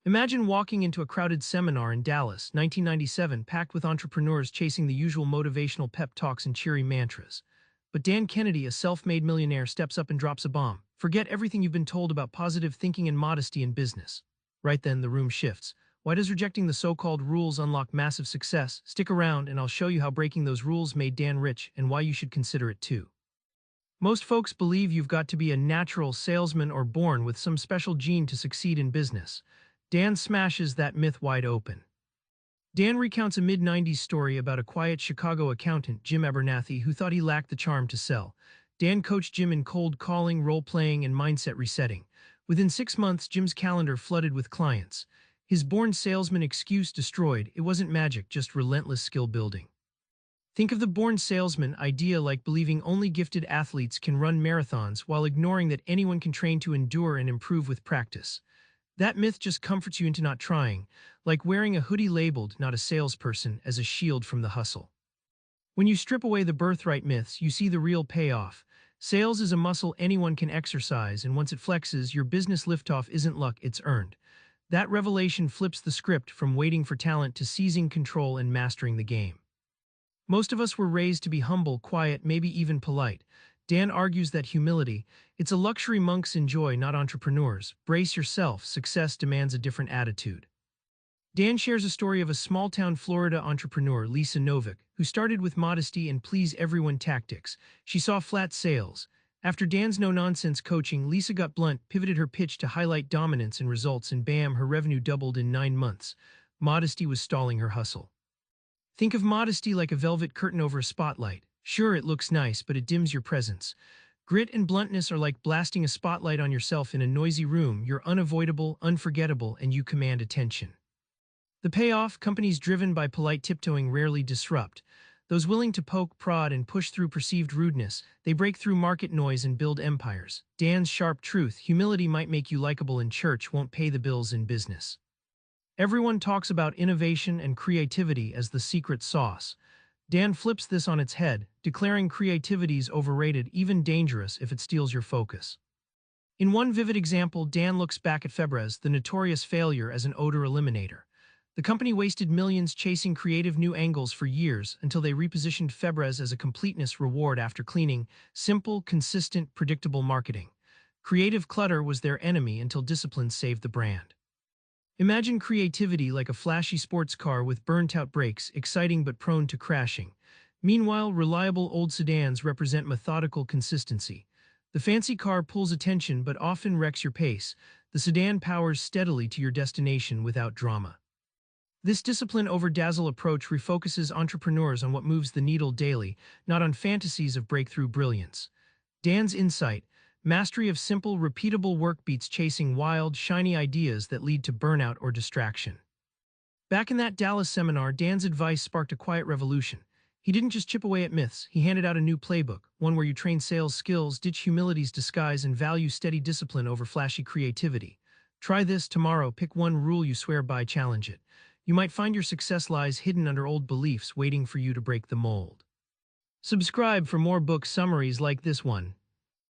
Imagine walking into a crowded seminar in Dallas, 1997, packed with entrepreneurs chasing the usual motivational pep talks and cheery mantras. But Dan Kennedy, a self-made millionaire, steps up and drops a bomb. Forget everything you've been told about positive thinking and modesty in business. Right then, the room shifts. Why does rejecting the so-called rules unlock massive success? Stick around and I'll show you how breaking those rules made Dan rich and why you should consider it too. Most folks believe you've got to be a natural salesman or born with some special gene to succeed in business. Dan smashes that myth wide open. Dan recounts a mid-90s story about a quiet Chicago accountant, Jim Abernathy, who thought he lacked the charm to sell. Dan coached Jim in cold calling, role-playing, and mindset resetting. Within 6 months, Jim's calendar flooded with clients. His born salesman excuse destroyed. It wasn't magic, just relentless skill building. Think of the born salesman idea like believing only gifted athletes can run marathons while ignoring that anyone can train to endure and improve with practice. That myth just comforts you into not trying, like wearing a hoodie labeled "not a salesperson" as a shield from the hustle. When you strip away the birthright myths, you see the real payoff. Sales is a muscle anyone can exercise, and once it flexes, your business liftoff isn't luck, it's earned. That revelation flips the script from waiting for talent to seizing control and mastering the game. Most of us were raised to be humble, quiet, maybe even polite. Dan argues that humility, it's a luxury monks enjoy, not entrepreneurs. Brace yourself, success demands a different attitude. Dan shares a story of a small-town Florida entrepreneur, Lisa Novick, who started with modesty and please-everyone tactics. She saw flat sales. After Dan's no-nonsense coaching, Lisa got blunt, pivoted her pitch to highlight dominance and results, and bam, her revenue doubled in 9 months. Modesty was stalling her hustle. Think of modesty like a velvet curtain over a spotlight. Sure, it looks nice, but it dims your presence. Grit and bluntness are like blasting a spotlight on yourself in a noisy room. You're unavoidable, unforgettable, and you command attention. The payoff: companies driven by polite tiptoeing rarely disrupt. Those willing to poke, prod, and push through perceived rudeness, they break through market noise and build empires. Dan's sharp truth: humility might make you likable in church, won't pay the bills in business. Everyone talks about innovation and creativity as the secret sauce. Dan flips this on its head, declaring creativity's overrated, even dangerous if it steals your focus. In one vivid example, Dan looks back at Febreze, the notorious failure as an odor eliminator. The company wasted millions chasing creative new angles for years until they repositioned Febreze as a completeness reward after cleaning. Simple, consistent, predictable marketing. Creative clutter was their enemy until discipline saved the brand. Imagine creativity like a flashy sports car with burnt-out brakes, exciting but prone to crashing. Meanwhile, reliable old sedans represent methodical consistency. The fancy car pulls attention but often wrecks your pace. The sedan powers steadily to your destination without drama. This discipline-over-dazzle approach refocuses entrepreneurs on what moves the needle daily, not on fantasies of breakthrough brilliance. Dan's insight: mastery of simple, repeatable work beats chasing wild, shiny ideas that lead to burnout or distraction. Back in that Dallas seminar, Dan's advice sparked a quiet revolution. He didn't just chip away at myths, he handed out a new playbook, one where you train sales skills, ditch humility's disguise, and value steady discipline over flashy creativity. Try this tomorrow, pick one rule you swear by, challenge it. You might find your success lies hidden under old beliefs waiting for you to break the mold. Subscribe for more book summaries like this one.